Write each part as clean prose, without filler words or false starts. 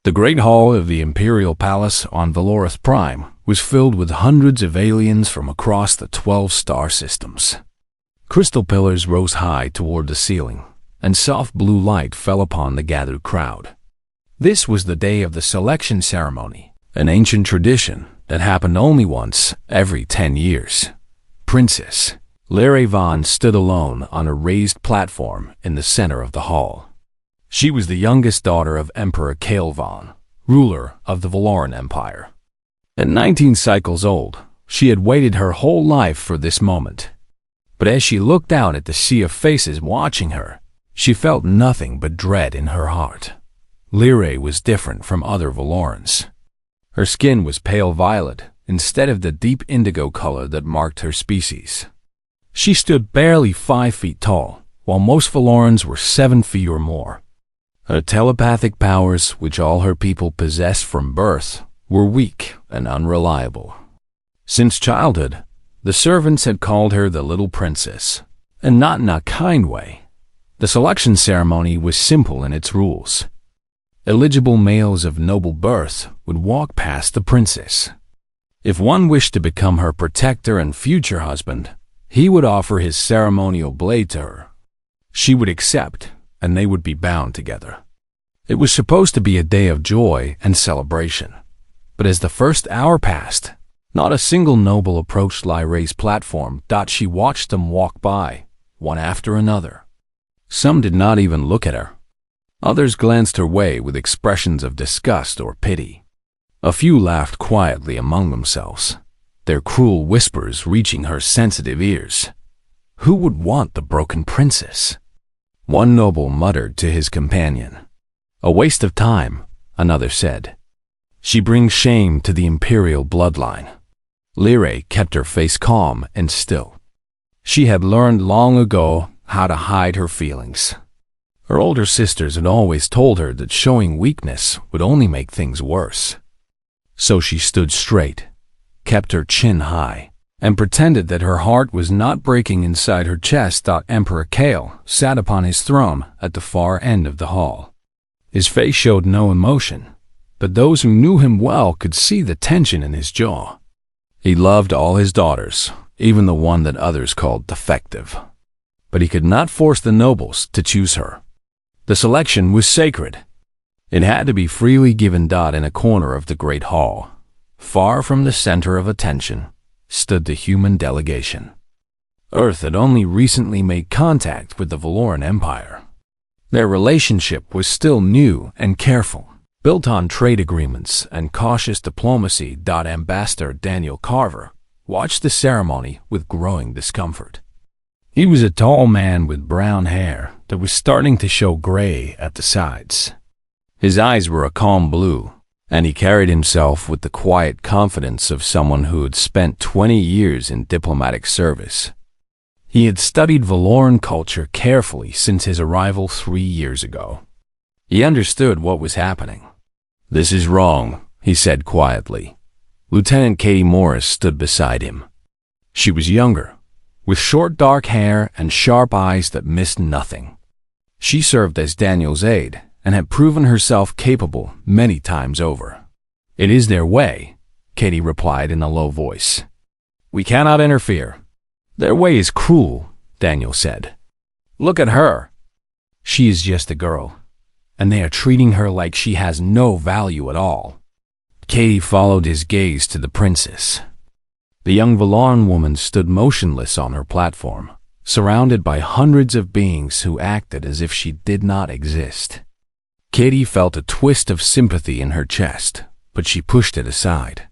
The Great Hall of the Imperial Palace on Valoris Prime was filled with hundreds of aliens from across the 12 star systems. Crystal pillars rose high toward the ceiling, and soft blue light fell upon the gathered crowd. This was the day of the selection ceremony, an ancient tradition that happened only once every 10 years. Princess Lyra Von stood alone on a raised platform in the center of the hall. She was the youngest daughter of Emperor Kael Von, ruler of the Valoran Empire. At 19 cycles old, she had waited her whole life for this moment. But as she looked out at the sea of faces watching her, she felt nothing but dread in her heart. Lyra was different from other Valorans. Her skin was pale violet instead of the deep indigo color that marked her species. She stood barely 5 feet tall, while most Valorans were 7 feet or more. Her telepathic powers, which all her people possessed from birth, were weak and unreliable. Since childhood, the servants had called her the Little Princess, and not in a kind way. The selection ceremony was simple in its rules. Eligible males of noble birth would walk past the princess. If one wished to become her protector and future husband, he would offer his ceremonial blade to her. She would accept, and they would be bound together. It was supposed to be a day of joy and celebration. But as the first hour passed, not a single noble approached Lyra's platform. She watched them walk by, one after another. Some did not even look at her. Others glanced her way with expressions of disgust or pity. A few laughed quietly among themselves, their cruel whispers reaching her sensitive ears. Who would want the broken princess? One noble muttered to his companion. A waste of time, another said. She brings shame to the imperial bloodline. Lyra kept her face calm and still. She had learned long ago how to hide her feelings. Her older sisters had always told her that showing weakness would only make things worse. So she stood straight, kept her chin high, and pretended that her heart was not breaking inside her chest. Emperor Kael sat upon his throne at the far end of the hall. His face showed no emotion, but those who knew him well could see the tension in his jaw. He loved all his daughters, even the one that others called defective. But he could not force the nobles to choose her. The selection was sacred. It had to be freely given. In a corner of the great hall, far from the center of attention, stood the human delegation. Earth had only recently made contact with the Valoran Empire. Their relationship was still new and careful, built on trade agreements and cautious diplomacy. Ambassador Daniel Carver watched the ceremony with growing discomfort. He was a tall man with brown hair that was starting to show gray at the sides. His eyes were a calm blue, and he carried himself with the quiet confidence of someone who had spent 20 years in diplomatic service. He had studied Valoran culture carefully since his arrival 3 years ago. He understood what was happening. "This is wrong," he said quietly. Lieutenant Katie Morris stood beside him. She was younger, with short dark hair and sharp eyes that missed nothing. She served as Daniel's aide and had proven herself capable many times over. "It is their way," Katie replied in a low voice. "We cannot interfere." "Their way is cruel," Daniel said. "Look at her. She is just a girl, and they are treating her like she has no value at all." Katie followed his gaze to the princess. The young Valoran woman stood motionless on her platform, surrounded by hundreds of beings who acted as if she did not exist. Katie felt a twist of sympathy in her chest, but she pushed it aside.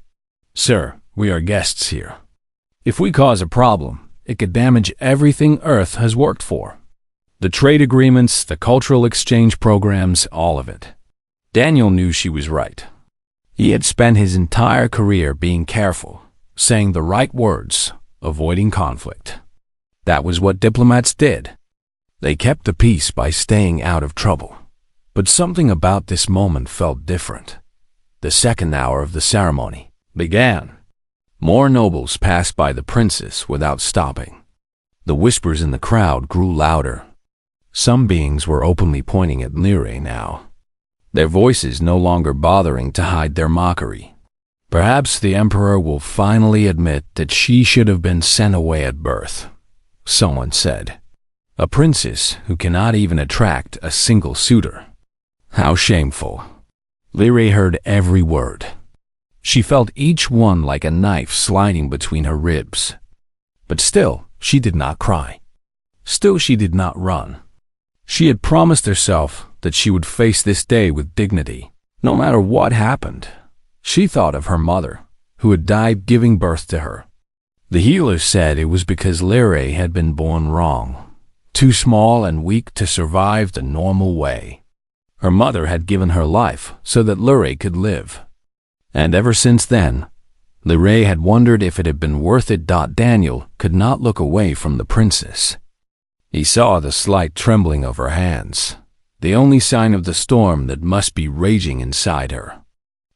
"Sir, we are guests here. If we cause a problem, it could damage everything Earth has worked for. The trade agreements, the cultural exchange programs, all of it." Daniel knew she was right. He had spent his entire career being careful, saying the right words, avoiding conflict. That was what diplomats did. They kept the peace by staying out of trouble. But something about this moment felt different. The second hour of the ceremony began. More nobles passed by the princess without stopping. The whispers in the crowd grew louder. Some beings were openly pointing at Lyra now. their voices no longer bothering to hide their mockery. "Perhaps the Emperor will finally admit that she should have been sent away at birth," someone said. "A princess who cannot even attract a single suitor. How shameful." Lyrae heard every word. She felt each one like a knife sliding between her ribs. But still, she did not cry. Still, she did not run. She had promised herself that she would face this day with dignity, no matter what happened. She thought of her mother, who had died giving birth to her. The healers said it was because Lyrae had been born wrong, too small and weak to survive the normal way. Her mother had given her life so that Lyrae could live. And ever since then, Lyrae had wondered if it had been worth it. Daniel could not look away from the princess. He saw the slight trembling of her hands, the only sign of the storm that must be raging inside her.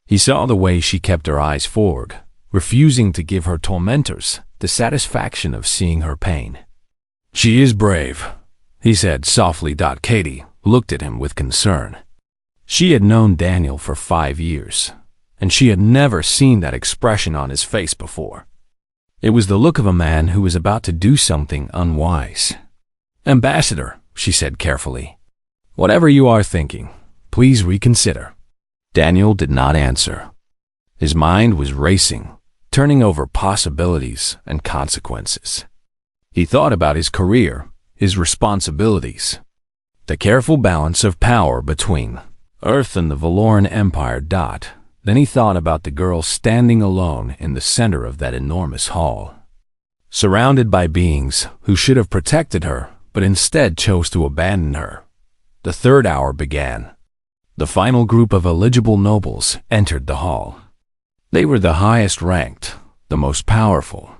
He saw the way she kept her eyes forward, refusing to give her tormentors the satisfaction of seeing her pain. "She is brave," he said softly. Katie looked at him with concern. She had known Daniel for 5 years, and she had never seen that expression on his face before. It was the look of a man who was about to do something unwise. "Ambassador," she said carefully, "whatever you are thinking, please reconsider." Daniel did not answer. His mind was racing, turning over possibilities and consequences. He thought about his career, his responsibilities, the careful balance of power between Earth and the Valoran Empire. Then he thought about the girl standing alone in the center of that enormous hall, surrounded by beings who should have protected her, but instead chose to abandon her. The third hour began. The final group of eligible nobles entered the hall. They were the highest ranked, the most powerful.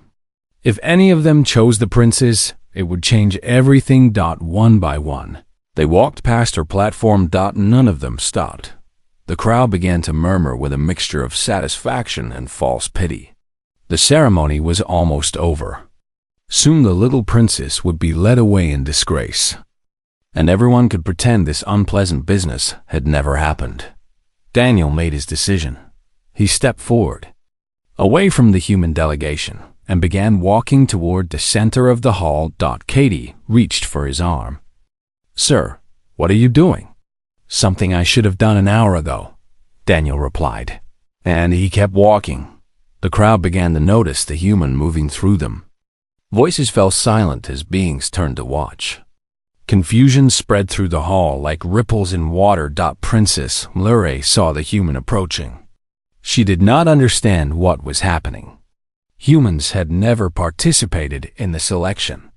If any of them chose the princess, it would change everything. One by one, they walked past her platform. None of them stopped. The crowd began to murmur with a mixture of satisfaction and false pity. The ceremony was almost over. Soon the little princess would be led away in disgrace, and everyone could pretend this unpleasant business had never happened. Daniel made his decision. He stepped forward, away from the human delegation, and began walking toward the center of the hall. Katie reached for his arm. "Sir, what are you doing?" "Something I should have done an hour ago," Daniel replied. And he kept walking. The crowd began to notice the human moving through them. Voices fell silent as beings turned to watch. Confusion spread through the hall like ripples in water. Princess Lyrae saw the human approaching. She did not understand what was happening. Humans had never participated in the selection.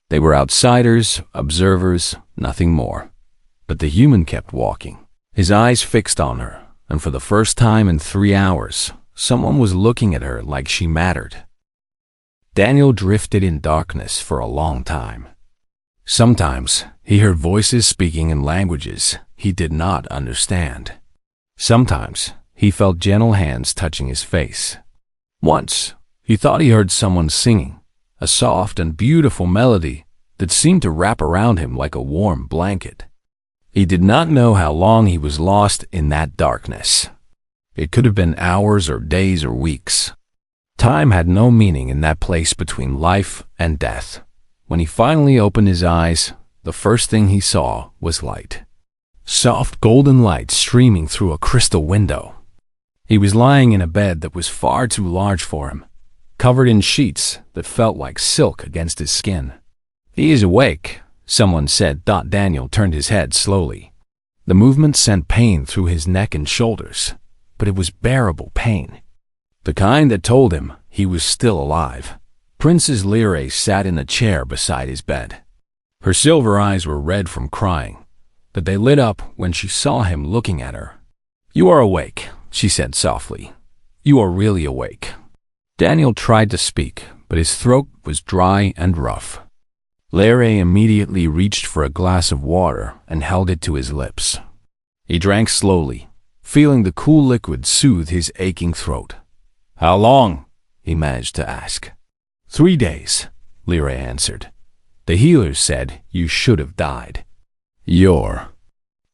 They were outsiders, observers, nothing more. But the human kept walking, his eyes fixed on her, and for the first time in 3 hours, someone was looking at her like she mattered. Daniel drifted in darkness for a long time. Sometimes he heard voices speaking in languages he did not understand. Sometimes he felt gentle hands touching his face. Once, he thought he heard someone singing, a soft and beautiful melody that seemed to wrap around him like a warm blanket. He did not know how long he was lost in that darkness. It could have been hours or days or weeks. Time had no meaning in that place between life and death. When he finally opened his eyes, the first thing he saw was light. Soft golden light streaming through a crystal window. He was lying in a bed that was far too large for him, covered in sheets that felt like silk against his skin. "He is awake," someone said. Daniel turned his head slowly. The movement sent pain through his neck and shoulders, but it was bearable pain. The kind that told him he was still alive. Princess Lyrae sat in a chair beside his bed. Her silver eyes were red from crying, but they lit up when she saw him looking at her. "You are awake," she said softly. "You are really awake." Daniel tried to speak, but his throat was dry and rough. Lyrae immediately reached for a glass of water and held it to his lips. He drank slowly, feeling the cool liquid soothe his aching throat. "How long?" he managed to ask. 3 days, Lyrae answered. "The healers said you should have died."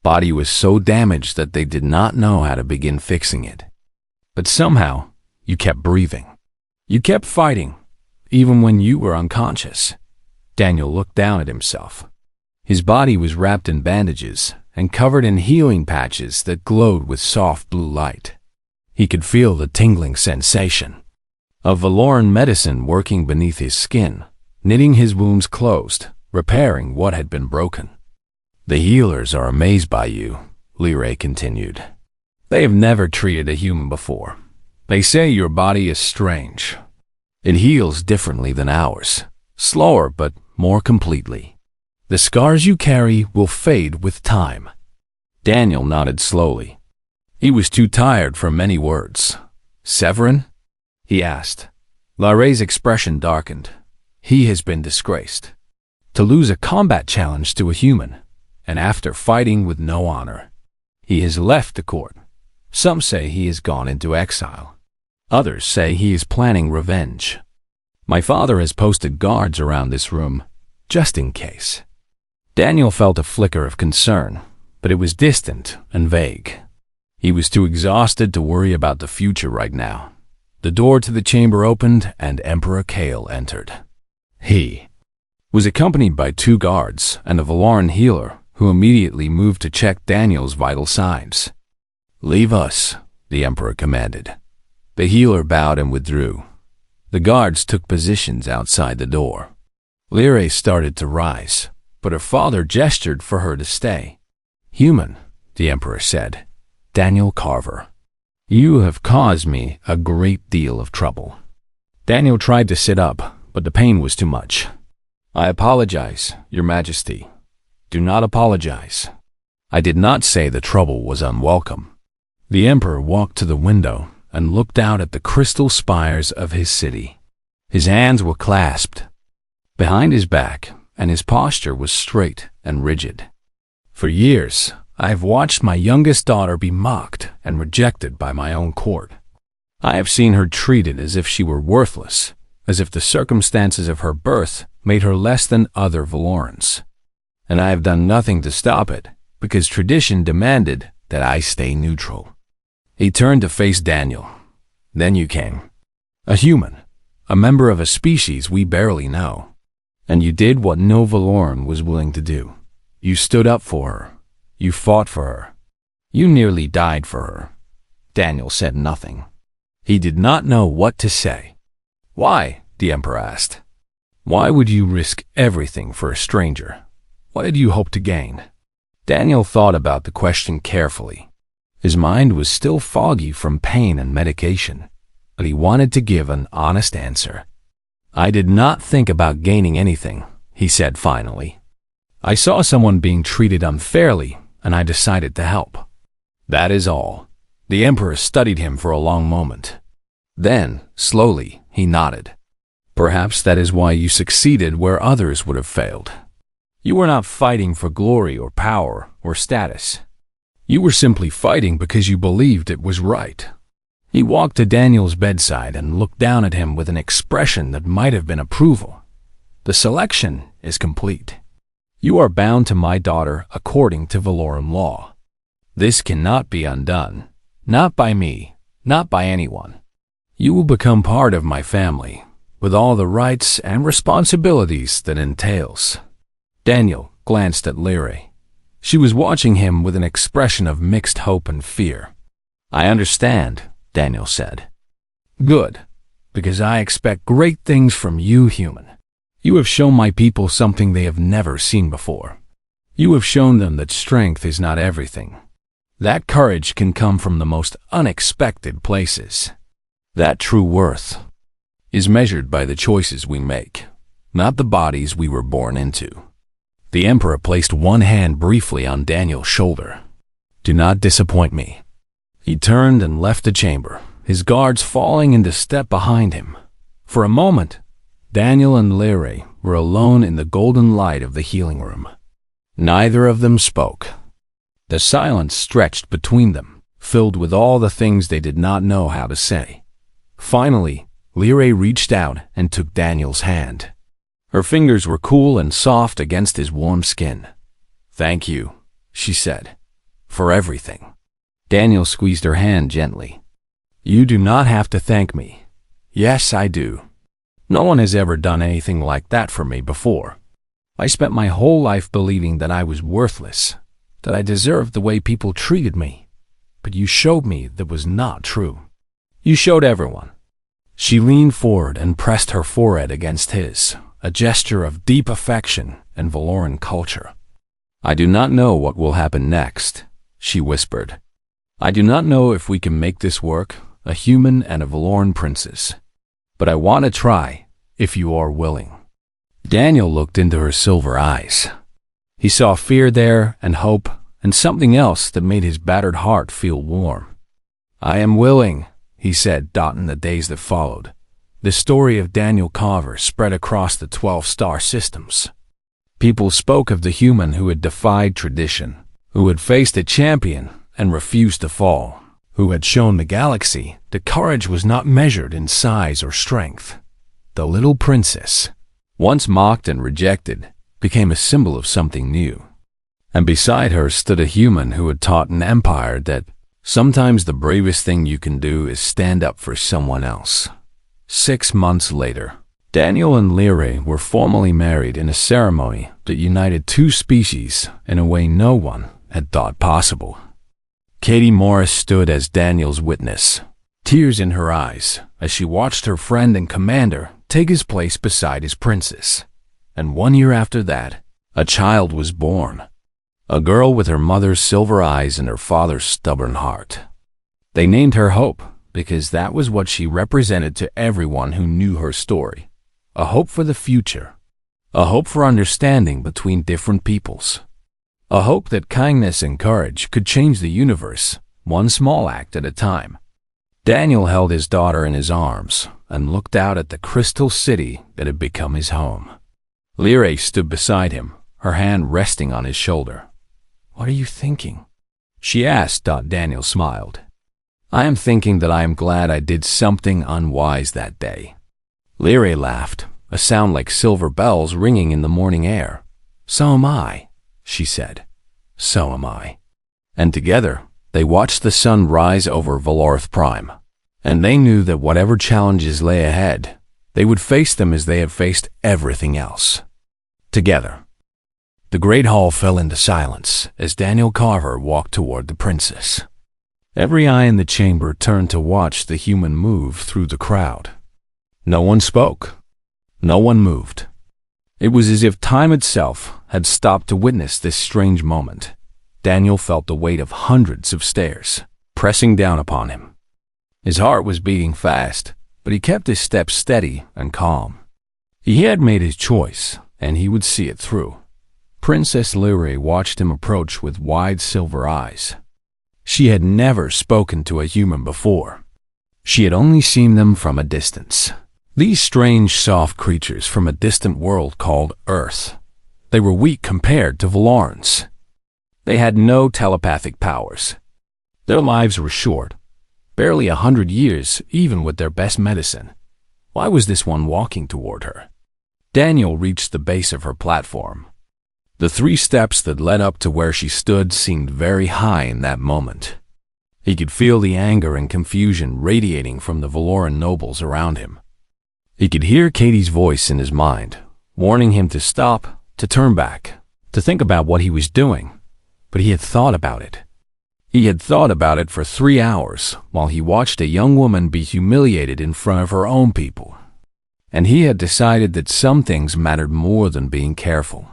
Body was so damaged that they did not know how to begin fixing it. But somehow, you kept breathing. You kept fighting, even when you were unconscious. Daniel looked down at himself. His body was wrapped in bandages and covered in healing patches that glowed with soft blue light. He could feel the tingling sensation of Valoran medicine working beneath his skin, knitting his wounds closed, repairing what had been broken. The healers are amazed by you, Lyrae continued. They have never treated a human before. They say your body is strange. It heals differently than ours, slower but more completely. The scars you carry will fade with time. Daniel nodded slowly. He was too tired for many words. Severin? He asked. Lyrae's expression darkened. He has been disgraced. To lose a combat challenge to a human, and after fighting with no honor. He has left the court. Some say he has gone into exile. Others say he is planning revenge. My father has posted guards around this room, just in case. Daniel felt a flicker of concern, but it was distant and vague. He was too exhausted to worry about the future right now. The door to the chamber opened and Emperor Kale entered. He was accompanied by 2 guards and a Valoran healer who immediately moved to check Daniel's vital signs. Leave us, the Emperor commanded. The healer bowed and withdrew. The guards took positions outside the door. Lyrae started to rise, but her father gestured for her to stay. Human, the Emperor said. Daniel Carver. You have caused me a great deal of trouble. Daniel tried to sit up, but the pain was too much. I apologize, Your Majesty. Do not apologize. I did not say the trouble was unwelcome. The Emperor walked to the window and looked out at the crystal spires of his city. His hands were clasped behind his back, and his posture was straight and rigid. For years, I have watched my youngest daughter be mocked and rejected by my own court. I have seen her treated as if she were worthless, as if the circumstances of her birth made her less than other Valorans. And I have done nothing to stop it, because tradition demanded that I stay neutral. He turned to face Daniel. Then you came. A human, a member of a species we barely know. And you did what no Valoran was willing to do. You stood up for her. You fought for her. You nearly died for her. Daniel said nothing. He did not know what to say. Why? The Emperor asked. Why would you risk everything for a stranger? What did you hope to gain? Daniel thought about the question carefully. His mind was still foggy from pain and medication, but he wanted to give an honest answer. I did not think about gaining anything, he said finally. I saw someone being treated unfairly, and I decided to help. That is all. The Emperor studied him for a long moment. Then, slowly, he nodded. Perhaps that is why you succeeded where others would have failed. You were not fighting for glory or power or status. You were simply fighting because you believed it was right. He walked to Daniel's bedside and looked down at him with an expression that might have been approval. The selection is complete. You are bound to my daughter according to Valoran law. This cannot be undone. Not by me, not by anyone. You will become part of my family, with all the rights and responsibilities that entails. Daniel glanced at Lyrae. She was watching him with an expression of mixed hope and fear. I understand, Daniel said. Good, because I expect great things from you, human. You have shown my people something they have never seen before. You have shown them that strength is not everything. That courage can come from the most unexpected places. That true worth is measured by the choices we make, not the bodies we were born into. The Emperor placed one hand briefly on Daniel's shoulder. Do not disappoint me. He turned and left the chamber, his guards falling into step behind him. For a moment, Daniel and Lyrae were alone in the golden light of the healing room. Neither of them spoke. The silence stretched between them, filled with all the things they did not know how to say. Finally, Lyrae reached out and took Daniel's hand. Her fingers were cool and soft against his warm skin. Thank you, she said. For everything. Daniel squeezed her hand gently. You do not have to thank me. Yes, I do. No one has ever done anything like that for me before. I spent my whole life believing that I was worthless, that I deserved the way people treated me. But you showed me that was not true. You showed everyone. She leaned forward and pressed her forehead against his, a gesture of deep affection and Valoran culture. I do not know what will happen next, she whispered. I do not know if we can make this work, a human and a Valoran princess. But I want to try, if you are willing. Daniel looked into her silver eyes. He saw fear there and hope and something else that made his battered heart feel warm. I am willing, he said, in the days that followed. The story of Daniel Carver spread across the 12-star systems. People spoke of the human who had defied tradition, who had faced a champion and refused to fall, who had shown the galaxy that courage was not measured in size or strength. The little princess, once mocked and rejected, became a symbol of something new. And beside her stood a human who had taught an empire that sometimes the bravest thing you can do is stand up for someone else. 6 months later, Daniel and Lyrae were formally married in a ceremony that united two species in a way no one had thought possible. Katie Morris stood as Daniel's witness, tears in her eyes as she watched her friend and commander take his place beside his princess. And 1 year after that, a child was born. A girl with her mother's silver eyes and her father's stubborn heart. They named her Hope because that was what she represented to everyone who knew her story. A hope for the future. A hope for understanding between different peoples. A hope that kindness and courage could change the universe, one small act at a time. Daniel held his daughter in his arms and looked out at the crystal city that had become his home. Lyrae stood beside him, her hand resting on his shoulder. What are you thinking? She asked. Daniel smiled. I am thinking that I am glad I did something unwise that day. Lyrae laughed, a sound like silver bells ringing in the morning air. So am I, she said. So am I. And together, they watched the sun rise over Valorath Prime. And they knew that whatever challenges lay ahead, they would face them as they had faced everything else. Together. The great hall fell into silence as Daniel Carver walked toward the princess. Every eye in the chamber turned to watch the human move through the crowd. No one spoke. No one moved. It was as if time itself had stopped to witness this strange moment. Daniel felt the weight of hundreds of stares pressing down upon him. His heart was beating fast, but he kept his steps steady and calm. He had made his choice, and he would see it through. Princess Lyrae watched him approach with wide silver eyes. She had never spoken to a human before. She had only seen them from a distance. These strange, soft creatures from a distant world called Earth. They were weak compared to Valorans. They had no telepathic powers. Their lives were short, barely 100 years, even with their best medicine. Why was this one walking toward her? Daniel reached the base of her platform. The 3 steps that led up to where she stood seemed very high in that moment. He could feel the anger and confusion radiating from the Valoran nobles around him. He could hear Katie's voice in his mind, warning him to stop, to turn back, to think about what he was doing. But he had thought about it. He had thought about it for 3 hours while he watched a young woman be humiliated in front of her own people. And he had decided that some things mattered more than being careful.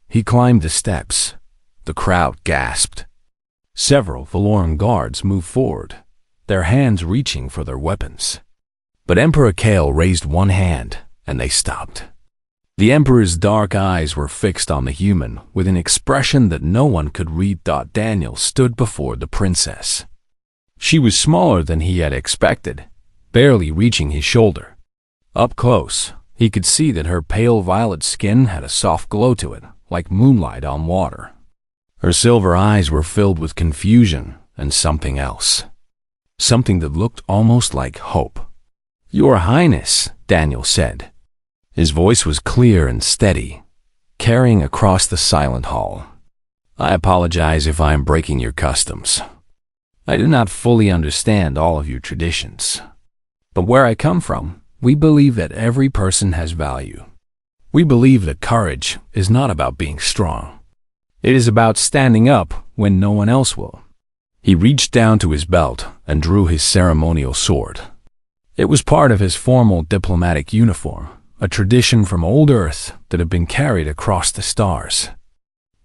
He climbed the steps. The crowd gasped. Several Valoran guards moved forward, their hands reaching for their weapons. But Emperor Kale raised one hand, and they stopped. The Emperor's dark eyes were fixed on the human with an expression that no one could read. Daniel stood before the princess. She was smaller than he had expected, barely reaching his shoulder. Up close, he could see that her pale violet skin had a soft glow to it, like moonlight on water. Her silver eyes were filled with confusion and something else. Something that looked almost like hope. Your Highness, Daniel said. His voice was clear and steady, carrying across the silent hall. I apologize if I am breaking your customs. I do not fully understand all of your traditions. But where I come from, we believe that every person has value. We believe that courage is not about being strong. It is about standing up when no one else will. He reached down to his belt and drew his ceremonial sword. It was part of his formal diplomatic uniform, a tradition from old Earth that had been carried across the stars.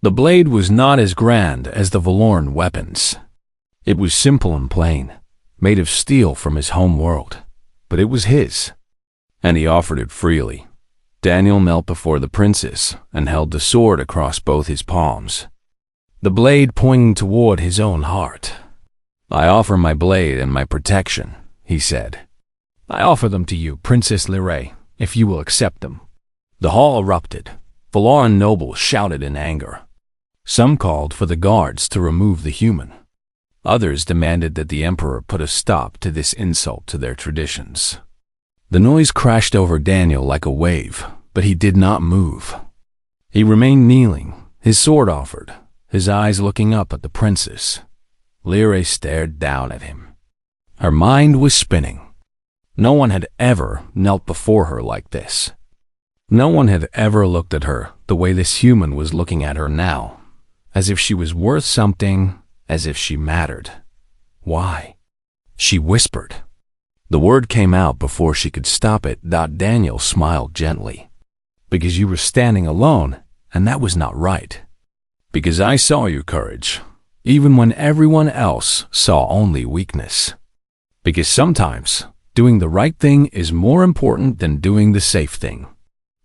The blade was not as grand as the Valoran weapons. It was simple and plain, made of steel from his home world, but it was his, and he offered it freely. Daniel knelt before the princess and held the sword across both his palms, the blade pointing toward his own heart. I offer my blade and my protection, he said. I offer them to you, Princess Lyrae, if you will accept them. The hall erupted. Valoran nobles shouted in anger. Some called for the guards to remove the human. Others demanded that the emperor put a stop to this insult to their traditions. The noise crashed over Daniel like a wave, but he did not move. He remained kneeling, his sword offered, his eyes looking up at the princess. Lyrae stared down at him. Her mind was spinning. No one had ever knelt before her like this. No one had ever looked at her the way this human was looking at her now, as if she was worth something, as if she mattered. Why? She whispered. The word came out before she could stop it. Daniel smiled gently. Because you were standing alone, and that was not right. Because I saw your courage, even when everyone else saw only weakness. Because sometimes doing the right thing is more important than doing the safe thing.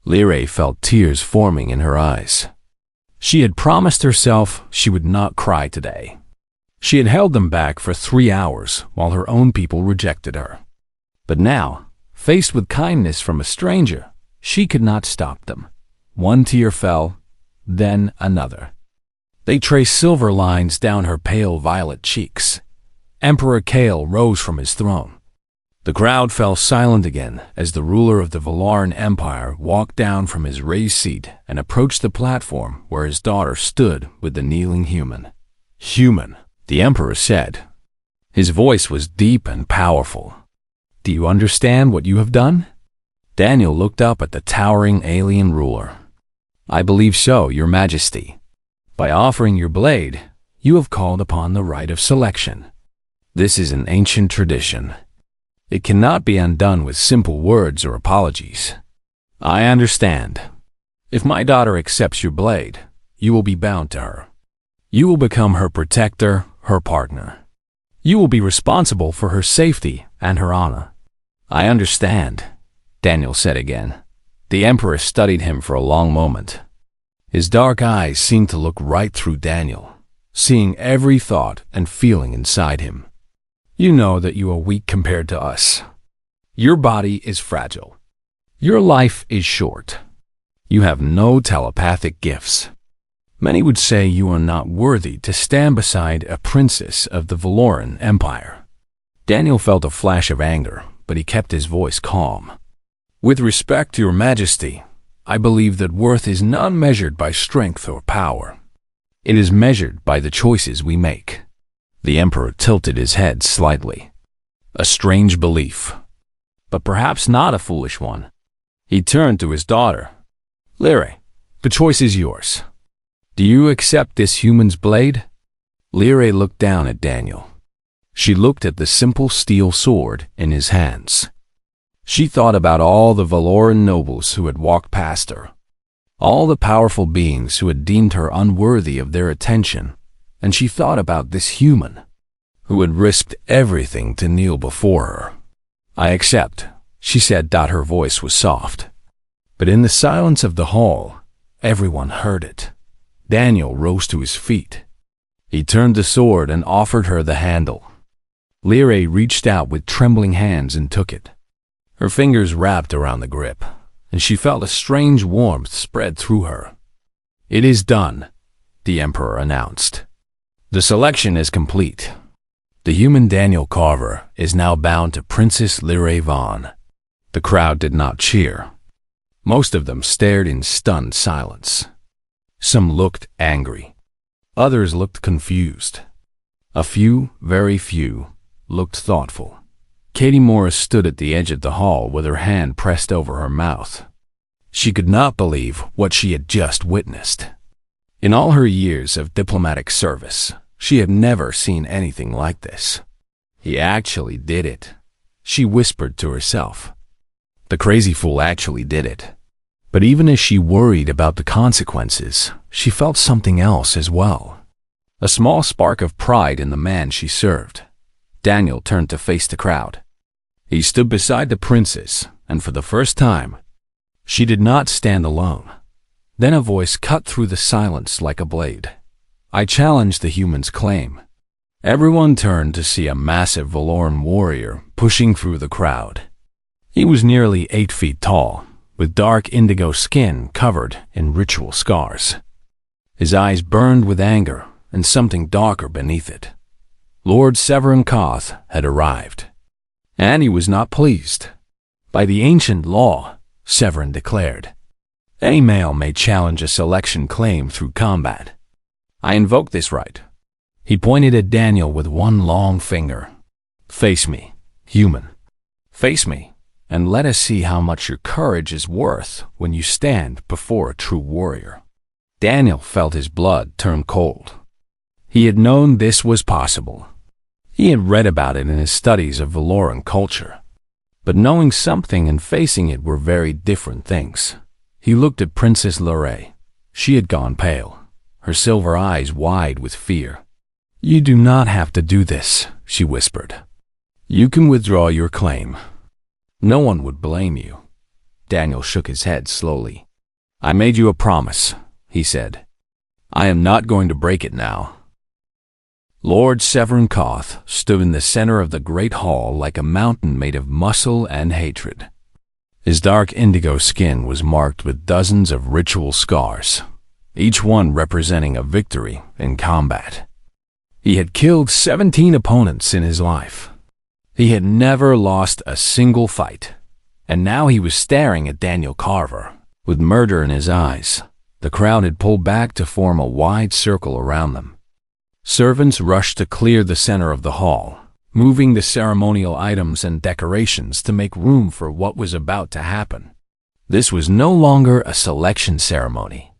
Lyrae felt tears forming in her eyes. She had promised herself she would not cry today. She had held them back for 3 hours while her own people rejected her. But now, faced with kindness from a stranger, she could not stop them. One tear fell, then another. They traced silver lines down her pale violet cheeks. Emperor Kale rose from his throne. The crowd fell silent again as the ruler of the Valoran Empire walked down from his raised seat and approached the platform where his daughter stood with the kneeling human. Human, the emperor said. His voice was deep and powerful. Do you understand what you have done? Daniel looked up at the towering alien ruler. I believe so, your majesty. By offering your blade, you have called upon the right of selection. This is an ancient tradition. It cannot be undone with simple words or apologies. I understand. If my daughter accepts your blade, you will be bound to her. You will become her protector, her partner. You will be responsible for her safety and her honor. I understand, Daniel said again. The emperor studied him for a long moment. His dark eyes seemed to look right through Daniel, seeing every thought and feeling inside him. You know that you are weak compared to us. Your body is fragile. Your life is short. You have no telepathic gifts. Many would say you are not worthy to stand beside a princess of the Valoran Empire. Daniel felt a flash of anger, but he kept his voice calm. With respect to your majesty, I believe that worth is not measured by strength or power. It is measured by the choices we make. The emperor tilted his head slightly. A strange belief, but perhaps not a foolish one. He turned to his daughter. Lyrae, the choice is yours. Do you accept this human's blade? Lyrae looked down at Daniel. She looked at the simple steel sword in his hands. She thought about all the Valoran nobles who had walked past her, all the powerful beings who had deemed her unworthy of their attention, and she thought about this human, who had risked everything to kneel before her. I accept, she said. Her voice was soft. But in the silence of the hall, everyone heard it. Daniel rose to his feet. He turned the sword and offered her the handle. Lyrae reached out with trembling hands and took it. Her fingers wrapped around the grip, and she felt a strange warmth spread through her. It is done, the emperor announced. The selection is complete. The human Daniel Carver is now bound to Princess Lyrae Vaughn. The crowd did not cheer. Most of them stared in stunned silence. Some looked angry. Others looked confused. A few, very few, looked thoughtful. Katie Morris stood at the edge of the hall with her hand pressed over her mouth. She could not believe what she had just witnessed. In all her years of diplomatic service, she had never seen anything like this. He actually did it, she whispered to herself. The crazy fool actually did it. But even as she worried about the consequences, she felt something else as well. A small spark of pride in the man she served. Daniel turned to face the crowd. He stood beside the princess, and for the first time, she did not stand alone. Then a voice cut through the silence like a blade. I challenge the human's claim. Everyone turned to see a massive Valoran warrior pushing through the crowd. He was nearly 8 feet tall, with dark indigo skin covered in ritual scars. His eyes burned with anger and something darker beneath it. Lord Severin Koth had arrived. And he was not pleased. By the ancient law, Severin declared, any male may challenge a selection claim through combat. I invoke this right. He pointed at Daniel with one long finger. Face me, human. Face me, and let us see how much your courage is worth when you stand before a true warrior. Daniel felt his blood turn cold. He had known this was possible. He had read about it in his studies of Valoran culture. But knowing something and facing it were very different things. He looked at Princess Lorraine. She had gone pale, her silver eyes wide with fear. You do not have to do this, she whispered. You can withdraw your claim. No one would blame you. Daniel shook his head slowly. I made you a promise, he said. I am not going to break it now. Lord Severin Koth stood in the center of the great hall like a mountain made of muscle and hatred. His dark indigo skin was marked with dozens of ritual scars, each one representing a victory in combat. He had killed 17 opponents in his life. He had never lost a single fight, and now he was staring at Daniel Carver, with murder in his eyes. The crowd had pulled back to form a wide circle around them. Servants rushed to clear the center of the hall, moving the ceremonial items and decorations to make room for what was about to happen. This was no longer a selection ceremony.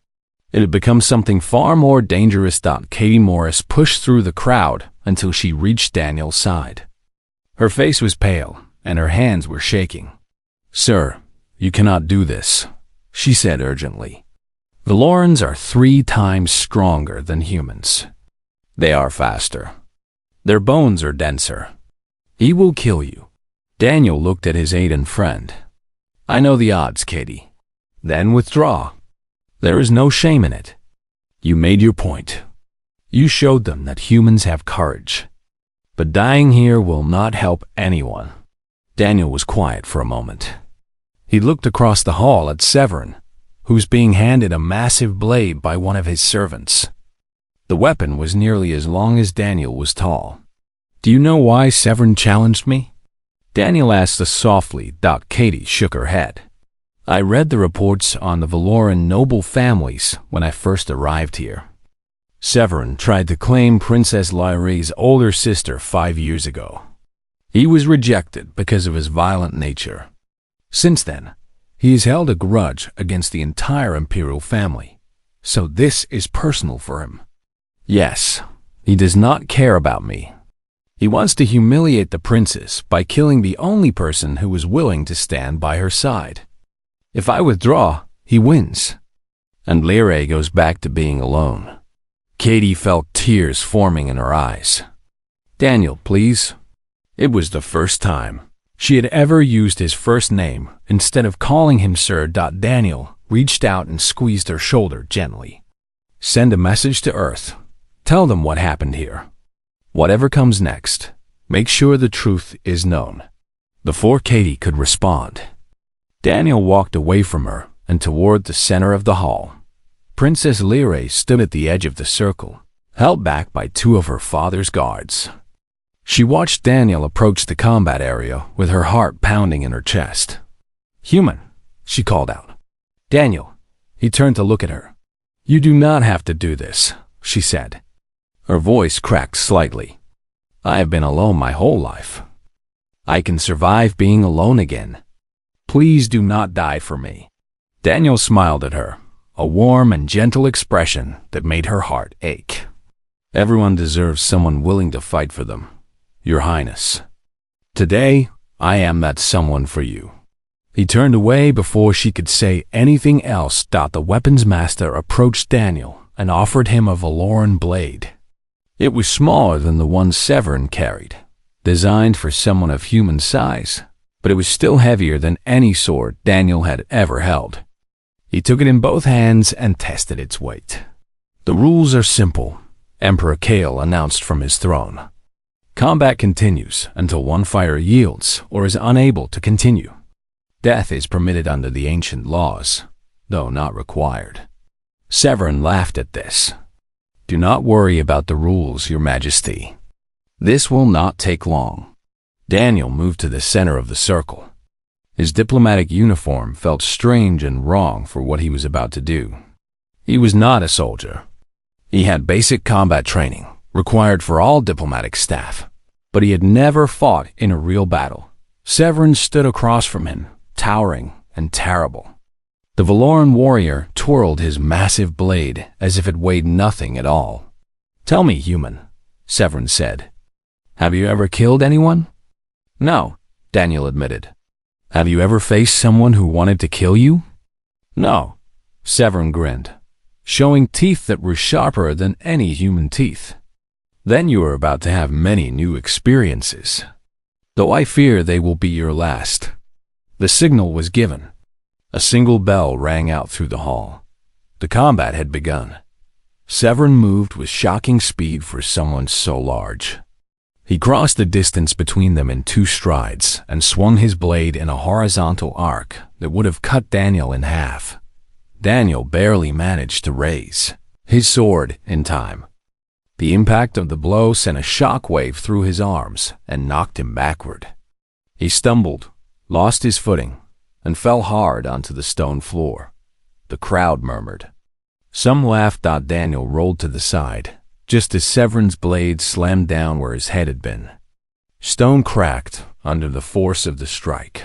It had become something far more dangerous. Katie Morris pushed through the crowd until she reached Daniel's side. Her face was pale, and her hands were shaking. Sir, you cannot do this, she said urgently. Valorans are 3 times stronger than humans. They are faster. Their bones are denser. He will kill you. Daniel looked at his Aiden friend. I know the odds, Katie. Then withdraw. There is no shame in it. You made your point. You showed them that humans have courage. But dying here will not help anyone. Daniel was quiet for a moment. He looked across the hall at Severin, who was being handed a massive blade by one of his servants. The weapon was nearly as long as Daniel was tall. Do you know why Severin challenged me? Daniel asked us softly. Katie shook her head. I read the reports on the Valoran noble families when I first arrived here. Severin tried to claim Princess Lyrie's older sister 5 years ago. He was rejected because of his violent nature. Since then, he has held a grudge against the entire imperial family. So this is personal for him. Yes, he does not care about me. He wants to humiliate the princess by killing the only person who was willing to stand by her side. If I withdraw, he wins. And Lyrae goes back to being alone. Katie felt tears forming in her eyes. Daniel, please. It was the first time she had ever used his first name instead of calling him Sir. Daniel reached out and squeezed her shoulder gently. Send a message to Earth. Tell them what happened here. Whatever comes next, make sure the truth is known. Before Katie could respond, Daniel walked away from her and toward the center of the hall. Princess Lyrae stood at the edge of the circle, held back by 2 of her father's guards. She watched Daniel approach the combat area with her heart pounding in her chest. Human, she called out. Daniel, he turned to look at her. You do not have to do this, she said. Her voice cracked slightly. I have been alone my whole life. I can survive being alone again. Please do not die for me. Daniel smiled at her, a warm and gentle expression that made her heart ache. Everyone deserves someone willing to fight for them, Your Highness. Today, I am that someone for you. He turned away before she could say anything else. The weapons master approached Daniel and offered him a Valoran blade. It was smaller than the one Severin carried, designed for someone of human size, but it was still heavier than any sword Daniel had ever held. He took it in both hands and tested its weight. The rules are simple, Emperor Kale announced from his throne. Combat continues until one fighter yields or is unable to continue. Death is permitted under the ancient laws, though not required. Severin laughed at this. Do not worry about the rules, Your Majesty. This will not take long. Daniel moved to the center of the circle. His diplomatic uniform felt strange and wrong for what he was about to do. He was not a soldier. He had basic combat training, required for all diplomatic staff, but he had never fought in a real battle. Severin stood across from him, towering and terrible. The Valoran warrior twirled his massive blade as if it weighed nothing at all. Tell me, human, Severin said. Have you ever killed anyone? No, Daniel admitted. Have you ever faced someone who wanted to kill you? No, Severin grinned, showing teeth that were sharper than any human teeth. Then you are about to have many new experiences, though I fear they will be your last. The signal was given. A single bell rang out through the hall. The combat had begun. Severin moved with shocking speed for someone so large. He crossed the distance between them in 2 strides and swung his blade in a horizontal arc that would have cut Daniel in half. Daniel barely managed to raise his sword in time. The impact of the blow sent a shockwave through his arms and knocked him backward. He stumbled, lost his footing, and fell hard onto the stone floor. The crowd murmured. Some laughed. Daniel rolled to the side, just as Severin's blade slammed down where his head had been. Stone cracked under the force of the strike.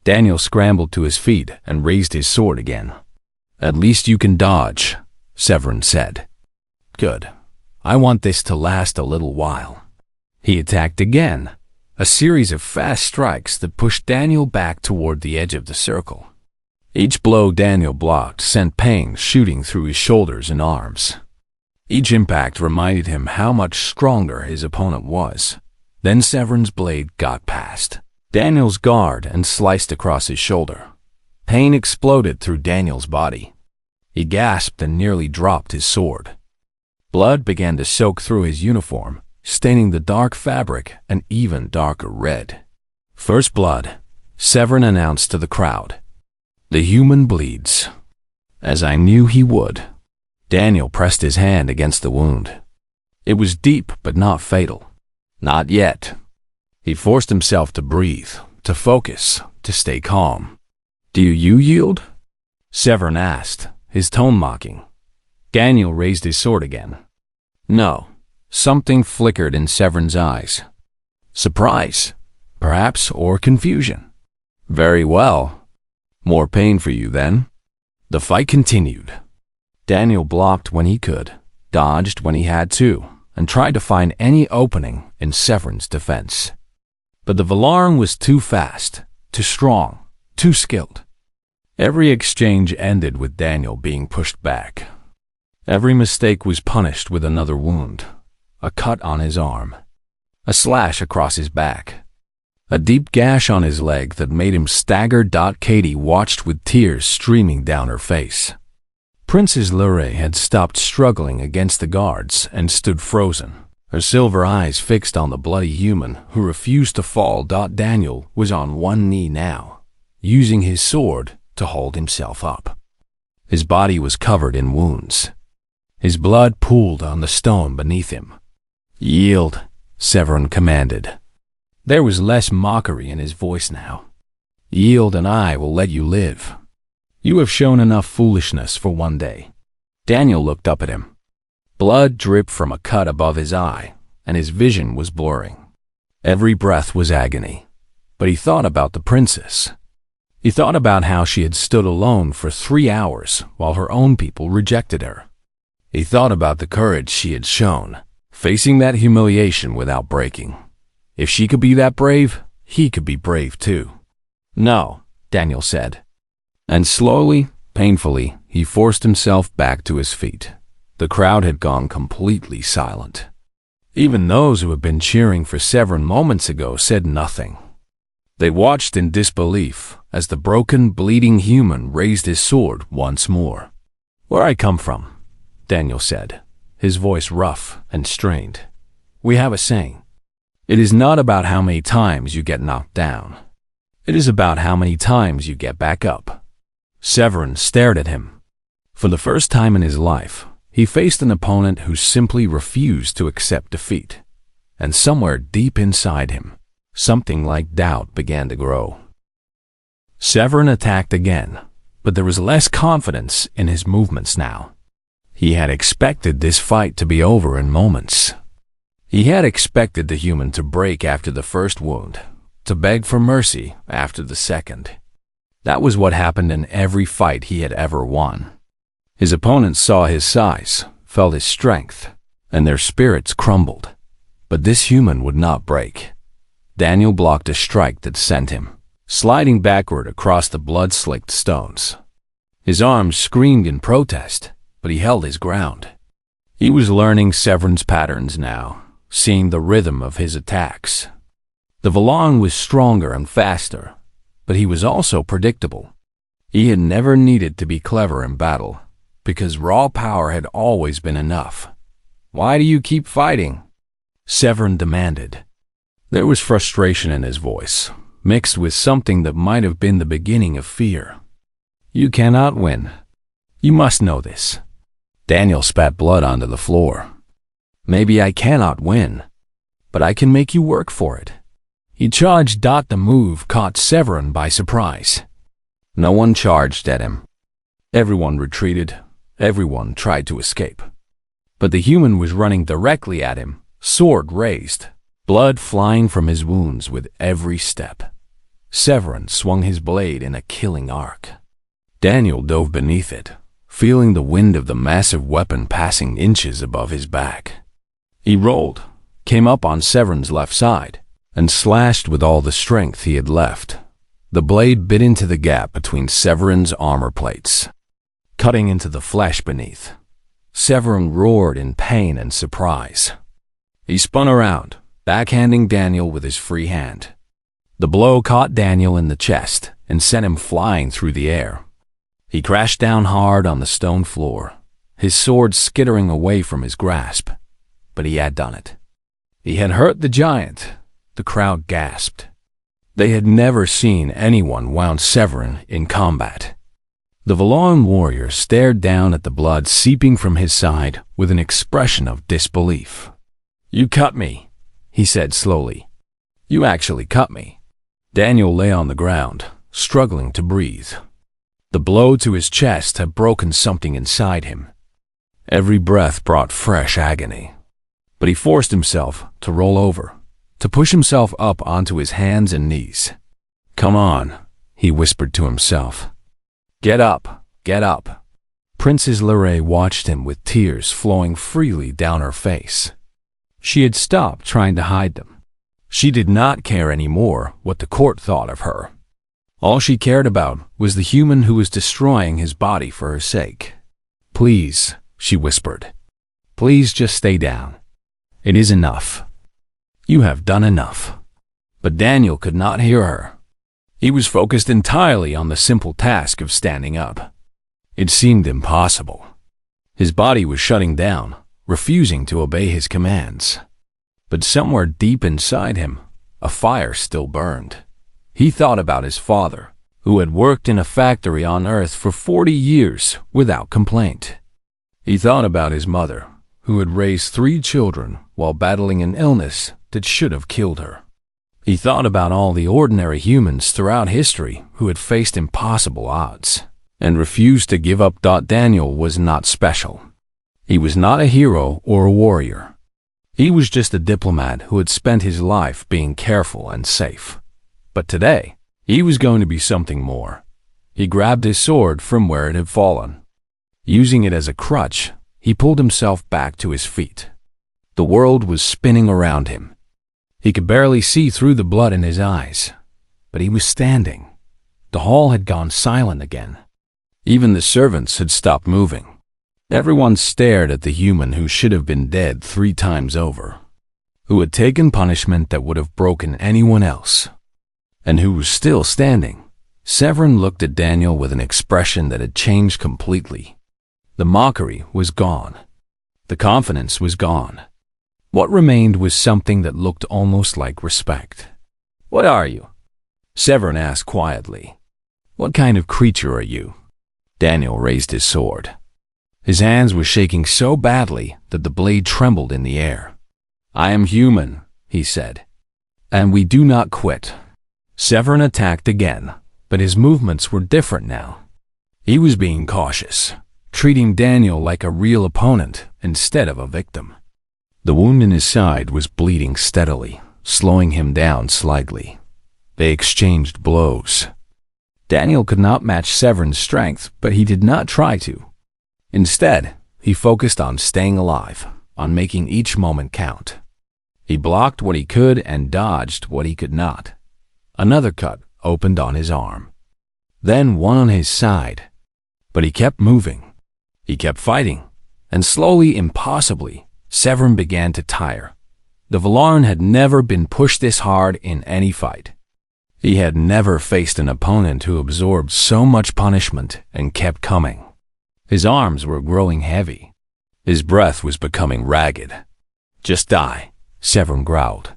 Daniel scrambled to his feet and raised his sword again. At least you can dodge, Severin said. Good. I want this to last a little while. He attacked again, a series of fast strikes that pushed Daniel back toward the edge of the circle. Each blow Daniel blocked sent pain shooting through his shoulders and arms. Each impact reminded him how much stronger his opponent was. Then Severin's blade got past Daniel's guard and sliced across his shoulder. Pain exploded through Daniel's body. He gasped and nearly dropped his sword. Blood began to soak through his uniform, staining the dark fabric an even darker red. First blood, Severin announced to the crowd. The human bleeds. As I knew he would. Daniel pressed his hand against the wound. It was deep but not fatal. Not yet. He forced himself to breathe, to focus, to stay calm. Do you yield? Severin asked, his tone mocking. Daniel raised his sword again. No. Something flickered in Severin's eyes. Surprise, perhaps, or confusion. Very well. More pain for you, then. The fight continued. Daniel blocked when he could, dodged when he had to, and tried to find any opening in Severin's defense. But the Valoran was too fast, too strong, too skilled. Every exchange ended with Daniel being pushed back. Every mistake was punished with another wound, a cut on his arm, a slash across his back, a deep gash on his leg that made him stagger. Katie watched with tears streaming down her face. Princess Lure had stopped struggling against the guards and stood frozen, her silver eyes fixed on the bloody human who refused to fall. Daniel was on one knee now, using his sword to hold himself up. His body was covered in wounds. His blood pooled on the stone beneath him. Yield, Severin commanded. There was less mockery in his voice now. Yield and I will let you live. You have shown enough foolishness for one day. Daniel looked up at him. Blood dripped from a cut above his eye, and his vision was blurring. Every breath was agony. But he thought about the princess. He thought about how she had stood alone for 3 hours while her own people rejected her. He thought about the courage she had shown, facing that humiliation without breaking. If she could be that brave, he could be brave too. "No," Daniel said. And slowly, painfully, he forced himself back to his feet. The crowd had gone completely silent. Even those who had been cheering for Severin moments ago said nothing. They watched in disbelief as the broken, bleeding human raised his sword once more. "Where I come from," Daniel said, his voice rough and strained. "We have a saying. It is not about how many times you get knocked down. It is about how many times you get back up." Severin stared at him. For the first time in his life, he faced an opponent who simply refused to accept defeat. And somewhere deep inside him, something like doubt began to grow. Severin attacked again, but there was less confidence in his movements now. He had expected this fight to be over in moments. He had expected the human to break after the first wound, to beg for mercy after the second. That was what happened in every fight he had ever won. His opponents saw his size, felt his strength, and their spirits crumbled. But this human would not break. Daniel blocked a strike that sent him sliding backward across the blood-slicked stones. His arms screamed in protest, but he held his ground. He was learning Severin's patterns now, seeing the rhythm of his attacks. The Vallon was stronger and faster, but he was also predictable. He had never needed to be clever in battle, because raw power had always been enough. "Why do you keep fighting?" Severin demanded. There was frustration in his voice, mixed with something that might have been the beginning of fear. "You cannot win. You must know this." Daniel spat blood onto the floor. "Maybe I cannot win, but I can make you work for it." He charged. The move caught Severin by surprise. No one charged at him. Everyone retreated. Everyone tried to escape. But the human was running directly at him, sword raised, blood flying from his wounds with every step. Severin swung his blade in a killing arc. Daniel dove beneath it, feeling the wind of the massive weapon passing inches above his back. He rolled, came up on Severin's left side, and slashed with all the strength he had left. The blade bit into the gap between Severin's armor plates, cutting into the flesh beneath. Severin roared in pain and surprise. He spun around, backhanding Daniel with his free hand. The blow caught Daniel in the chest and sent him flying through the air. He crashed down hard on the stone floor, his sword skittering away from his grasp. But he had done it. He had hurt the giant. The crowd gasped. They had never seen anyone wound Severin in combat. The Vallon warrior stared down at the blood seeping from his side with an expression of disbelief. "You cut me," he said slowly. "You actually cut me." Daniel lay on the ground, struggling to breathe. The blow to his chest had broken something inside him. Every breath brought fresh agony. But he forced himself to roll over, to push himself up onto his hands and knees. "Come on," he whispered to himself. "Get up, get up." Princess Lerae watched him with tears flowing freely down her face. She had stopped trying to hide them. She did not care anymore what the court thought of her. All she cared about was the human who was destroying his body for her sake. "Please," she whispered. "Please just stay down. It is enough. You have done enough." But Daniel could not hear her. He was focused entirely on the simple task of standing up. It seemed impossible. His body was shutting down, refusing to obey his commands. But somewhere deep inside him, a fire still burned. He thought about his father, who had worked in a factory on Earth for 40 years without complaint. He thought about his mother, who had raised 3 children while battling an illness that should have killed her. He thought about all the ordinary humans throughout history who had faced impossible odds and refused to give up. Daniel was not special. He was not a hero or a warrior. He was just a diplomat who had spent his life being careful and safe. But today, he was going to be something more. He grabbed his sword from where it had fallen. Using it as a crutch, he pulled himself back to his feet. The world was spinning around him. He could barely see through the blood in his eyes, but he was standing. The hall had gone silent again. Even the servants had stopped moving. Everyone stared at the human who should have been dead 3 times over, who had taken punishment that would have broken anyone else, and who was still standing. Severin looked at Daniel with an expression that had changed completely. The mockery was gone. The confidence was gone. What remained was something that looked almost like respect. "What are you?" Severin asked quietly. "What kind of creature are you?" Daniel raised his sword. His hands were shaking so badly that the blade trembled in the air. "I am human," he said, "and we do not quit." Severin attacked again, but his movements were different now. He was being cautious, treating Daniel like a real opponent instead of a victim. The wound in his side was bleeding steadily, slowing him down slightly. They exchanged blows. Daniel could not match Severin's strength, but he did not try to. Instead, he focused on staying alive, on making each moment count. He blocked what he could and dodged what he could not. Another cut opened on his arm. Then one on his side. But he kept moving. He kept fighting. And slowly, impossibly, Severin began to tire. The Valaran had never been pushed this hard in any fight. He had never faced an opponent who absorbed so much punishment and kept coming. His arms were growing heavy. His breath was becoming ragged. "Just die," Severin growled.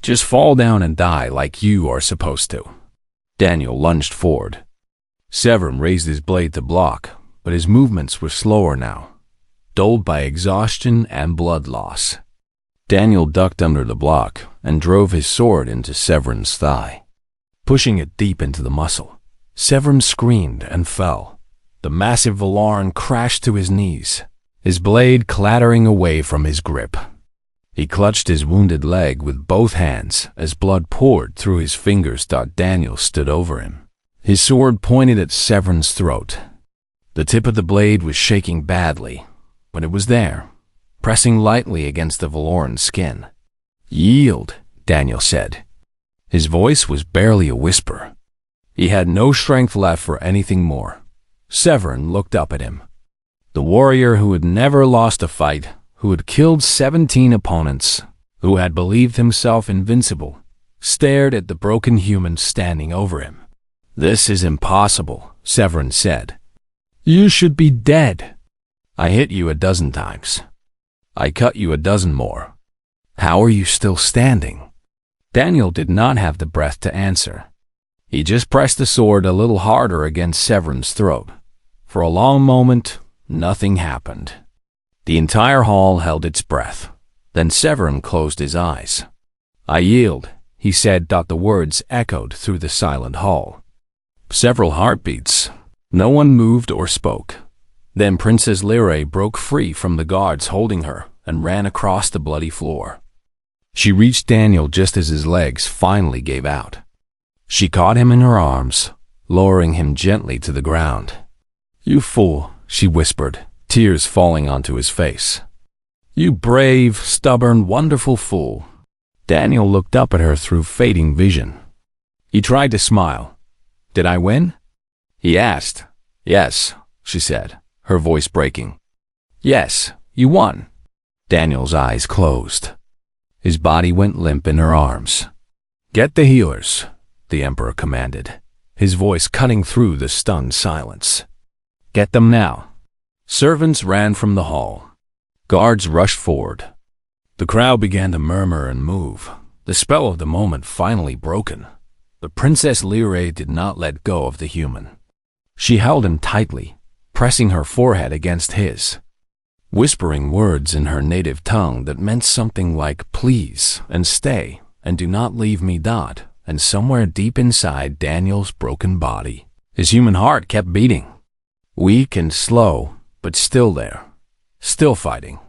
"Just fall down and die like you are supposed to." Daniel lunged forward. Severin raised his blade to block, but his movements were slower now, dulled by exhaustion and blood loss. Daniel ducked under the block and drove his sword into Severin's thigh, pushing it deep into the muscle. Severin screamed and fell. The massive Valaran crashed to his knees, his blade clattering away from his grip. He clutched his wounded leg with both hands as blood poured through his fingers. Daniel stood over him, his sword pointed at Severin's throat. The tip of the blade was shaking badly, but it was there, pressing lightly against the Valaran's skin. "Yield," Daniel said. His voice was barely a whisper. He had no strength left for anything more. Severin looked up at him. The warrior who had never lost a fight, who had killed 17 opponents, who had believed himself invincible, stared at the broken human standing over him. "This is impossible," Severin said. "You should be dead. I hit you a dozen times. I cut you a dozen more. How are you still standing?" Daniel did not have the breath to answer. He just pressed the sword a little harder against Severin's throat. For a long moment, nothing happened. The entire hall held its breath. Then Severin closed his eyes. "I yield," he said. The words echoed through the silent hall. Several heartbeats. No one moved or spoke. Then Princess Lyrae broke free from the guards holding her and ran across the bloody floor. She reached Daniel just as his legs finally gave out. She caught him in her arms, lowering him gently to the ground. "You fool," she whispered, tears falling onto his face. "You brave, stubborn, wonderful fool." Daniel looked up at her through fading vision. He tried to smile. "Did I win?" he asked. "Yes," she said, her voice breaking. "Yes, you won." Daniel's eyes closed. His body went limp in her arms. "Get the healers," the Emperor commanded, his voice cutting through the stunned silence. "Get them now." Servants ran from the hall. Guards rushed forward. The crowd began to murmur and move, the spell of the moment finally broken. But Princess Lyrae did not let go of the human. She held him tightly, pressing her forehead against his, whispering words in her native tongue that meant something like "please" and "stay" and "do not leave me." And somewhere deep inside Daniel's broken body, his human heart kept beating. Weak and slow, but still there. Still fighting.